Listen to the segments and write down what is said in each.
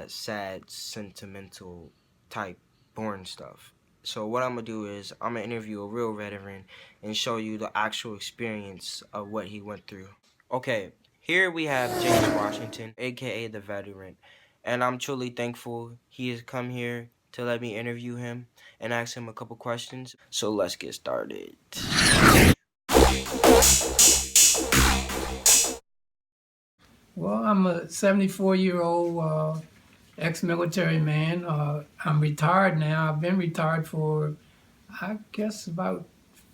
that sad, sentimental type boring stuff. So what I'm gonna do is I'm gonna interview a real veteran and show you the actual experience of what he went through. Okay, here we have James Washington, aka the veteran, and I'm truly thankful he has come here to let me interview him and ask him a couple questions. So let's get started. Well, I'm a 74-year-old ex-military man. I'm retired now. I've been retired for, I guess, about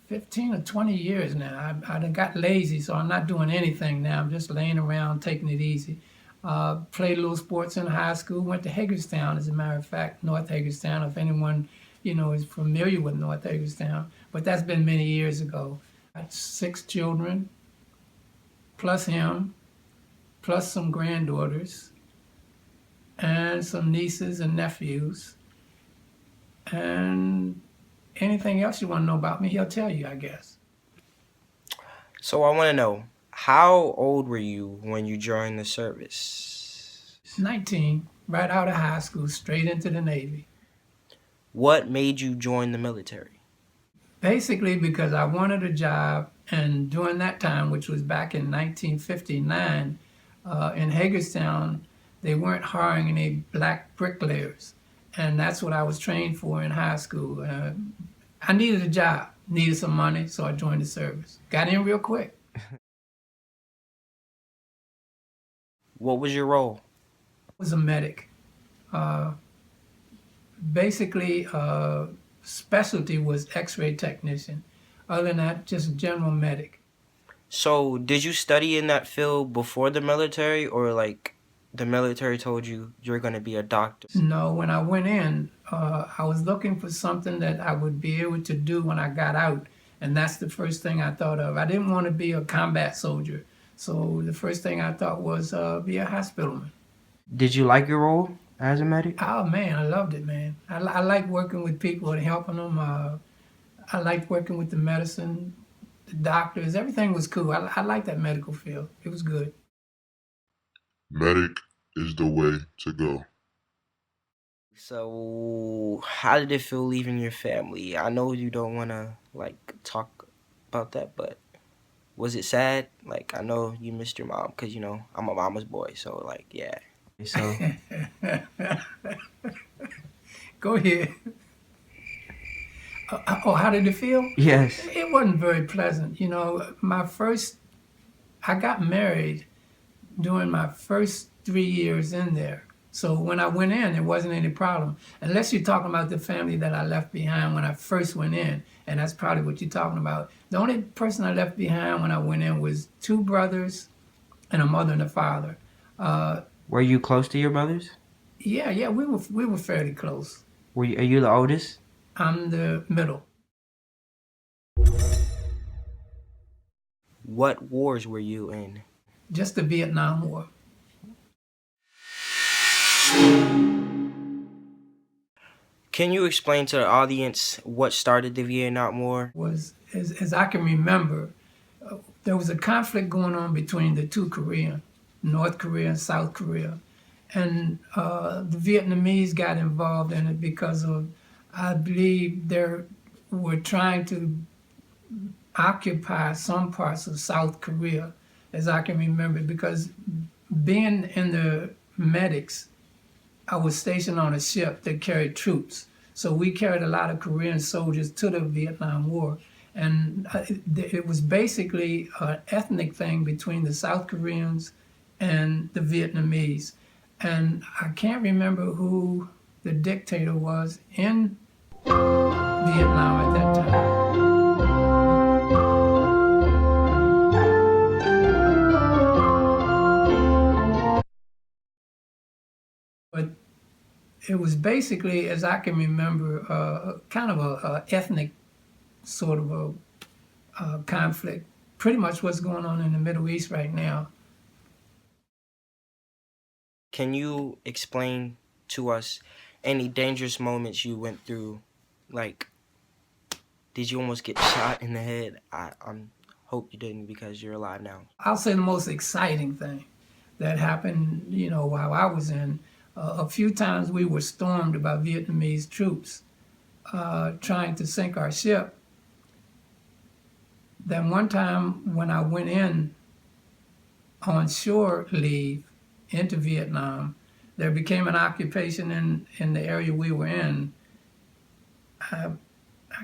15 or 20 years now. I done got lazy, so I'm not doing anything now. I'm just laying around, taking it easy. Played little sports in high school. Went to Hagerstown, as a matter of fact, North Hagerstown. If anyone, is familiar with North Hagerstown, but that's been many years ago. I had 6 children, plus him, plus some granddaughters, and some nieces and nephews. And anything else you want to know about me, he'll tell you, I guess. So I want to know, how old were you when you joined the service? 19, right out of high school, straight into the Navy. What made you join the military? Basically because I wanted a job, and during that time, which was back in 1959, in Hagerstown, they weren't hiring any black bricklayers. And that's what I was trained for in high school. I needed a job, needed some money, so I joined the service. Got in real quick. What was your role? I was a medic. Basically, specialty was x-ray technician. Other than that, just general medic. So did you study in that field before the military, or like the military told you you're going to be a doctor? No, when I went in, I was looking for something that I would be able to do when I got out. And that's the first thing I thought of. I didn't want to be a combat soldier. So the first thing I thought was be a hospitalman. Did you like your role as a medic? Oh, man, I loved it, man. I like working with people and helping them. I liked working with the medicine, the doctors. Everything was cool. I liked that medical field. It was good. Medic is the way to go. So how did it feel leaving your family? I know you don't want to like talk about that, but was it sad? Like, I know you missed your mom because, I'm a mama's boy. So like, yeah. So Go ahead. Oh, how did it feel? yes. It wasn't very pleasant. I got married during my first 3 years in there. So when I went in, it wasn't any problem. Unless you're talking about the family that I left behind when I first went in, and that's probably what you're talking about. The only person I left behind when I went in was 2 brothers and a mother and a father. Were you close to your brothers? Yeah, we were fairly close. Are you the oldest? I'm the middle. What wars were you in? Just the Vietnam War. Can you explain to the audience what started the Vietnam War? Was, as I can remember, there was a conflict going on between the 2 Koreas, North Korea and South Korea. And the Vietnamese got involved in it because of, I believe, they were trying to occupy some parts of South Korea, as I can remember, because being in the medics, I was stationed on a ship that carried troops. So we carried a lot of Korean soldiers to the Vietnam War. And it was basically an ethnic thing between the South Koreans and the Vietnamese. And I can't remember who the dictator was in Vietnam at that time. But it was basically, as I can remember, kind of a ethnic sort of a conflict. Pretty much what's going on in the Middle East right now. Can you explain to us any dangerous moments you went through? Like, did you almost get shot in the head? I hope you didn't, because you're alive now. I'll say the most exciting thing that happened, while I was in, A few times we were stormed by Vietnamese troops trying to sink our ship. Then one time when I went in on shore leave into Vietnam, there became an occupation in the area we were in. I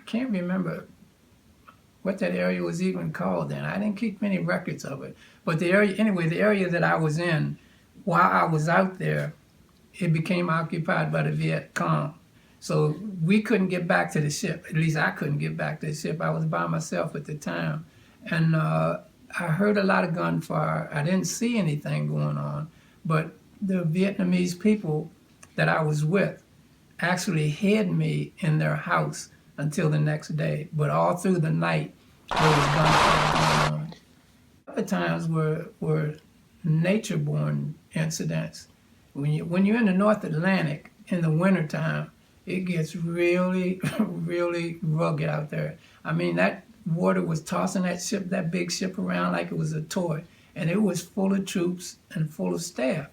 can't remember what that area was even called then. I didn't keep many records of it. But the area that I was in, while I was out there, it became occupied by the Viet Cong. So we couldn't get back to the ship. At least I couldn't get back to the ship. I was by myself at the time. And I heard a lot of gunfire. I didn't see anything going on. But the Vietnamese people that I was with actually hid me in their house until the next day. But all through the night, there was gunfire going on. Other times were nature-born incidents. When you're in the North Atlantic in the wintertime, it gets really, really rugged out there. I mean, that water was tossing that big ship around like it was a toy. And it was full of troops and full of staff.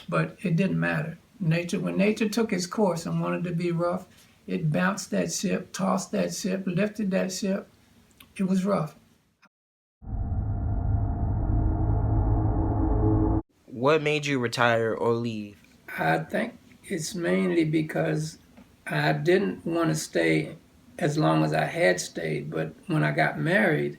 But it didn't matter. When nature took its course and wanted to be rough, it bounced that ship, tossed that ship, lifted that ship. It was rough. What made you retire or leave? I think it's mainly because I didn't want to stay as long as I had stayed, but when I got married,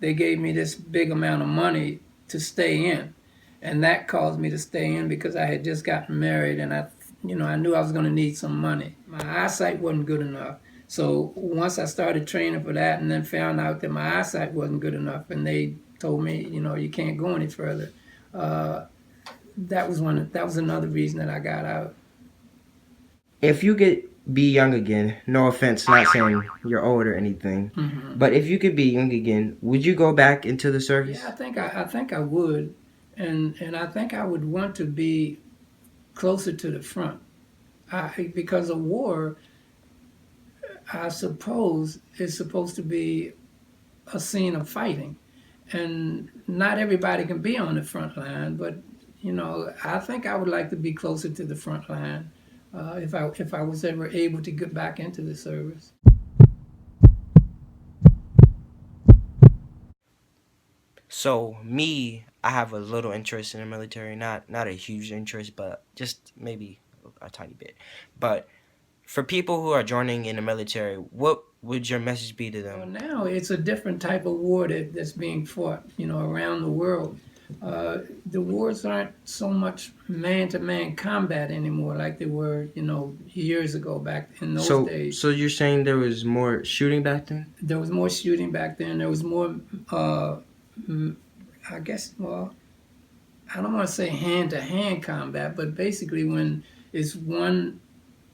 they gave me this big amount of money to stay in. And that caused me to stay in because I had just gotten married and I knew I was going to need some money. My eyesight wasn't good enough. So once I started training for that and then found out that my eyesight wasn't good enough and they told me, you can't go any further, that was another reason that I got out. If you could be young again, no offense, not saying you're old or anything, but if you could be young again, would you go back into the service? Yeah, I think I would, and I think I would want to be closer to the front, because a war, I suppose, is supposed to be a scene of fighting, and not everybody can be on the front line, but I think I would like to be closer to the front line. If I was ever able to get back into the service. So me, I have a little interest in the military, not a huge interest, but just maybe a tiny bit. But for people who are joining in the military, what would your message be to them? Well, now it's a different type of war that's being fought, around the world. The wars aren't so much man-to-man combat anymore like they were, years ago back in those days. So you're saying there was more shooting back then? There was more shooting back then. There was more, I guess, well, I don't want to say hand-to-hand combat, but basically when it's one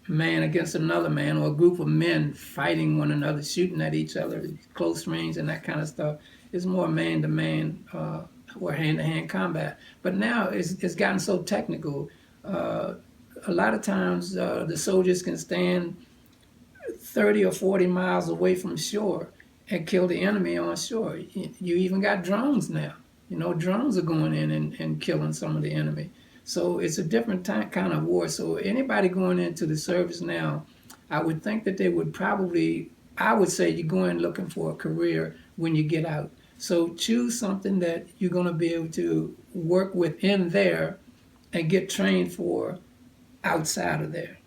man against another man or a group of men fighting one another, shooting at each other, close range and that kind of stuff, it's more man-to-man or hand-to-hand combat. But now it's gotten so technical. A lot of times the soldiers can stand 30 or 40 miles away from shore and kill the enemy on shore. You even got drones now. Drones are going in and killing some of the enemy. So it's a different kind of war. So anybody going into the service now, I would think that they would I would say you go in looking for a career when you get out. So choose something that you're going to be able to work within there and get trained for outside of there.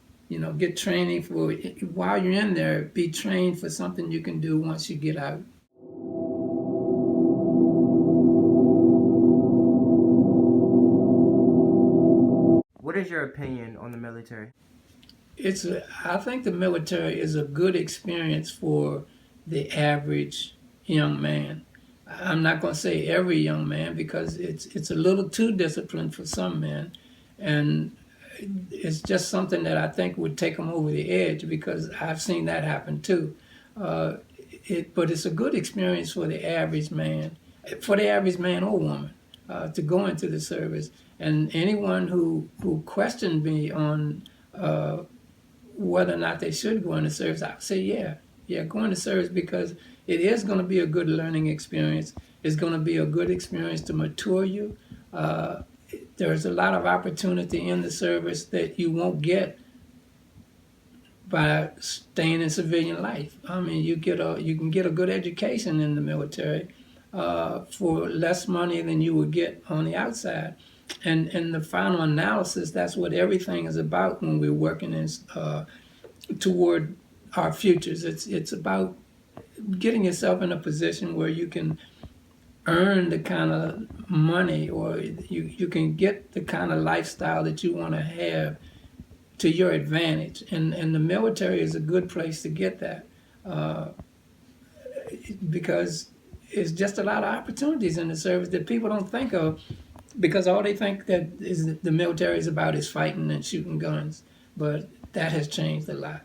Get training for, while you're in there, be trained for something you can do once you get out. What is your opinion on the military? I think the military is a good experience for the average young man. I'm not going to say every young man because it's a little too disciplined for some men, and it's just something that I think would take them over the edge because I've seen that happen too. But it's a good experience for the average man or woman to go into the service. And anyone who questioned me on whether or not they should go into service, I would say go into service because it is going to be a good learning experience. It's going to be a good experience to mature you. there's a lot of opportunity in the service that you won't get by staying in civilian life. I mean, you can get a good education in the military for less money than you would get on the outside. And in the final analysis, that's what everything is about when we're working toward our futures. It's about getting yourself in a position where you can earn the kind of money, or you can get the kind of lifestyle that you want to have to your advantage. And the military is a good place to get that because it's just a lot of opportunities in the service that people don't think of, because all they think that is the military is about is fighting and shooting guns. But that has changed a lot.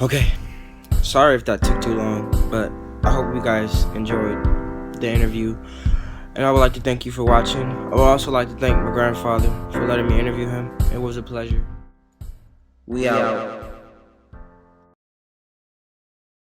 Okay, sorry if that took too long, but I hope you guys enjoyed the interview. And I would like to thank you for watching. I would also like to thank my grandfather for letting me interview him. It was a pleasure. We out.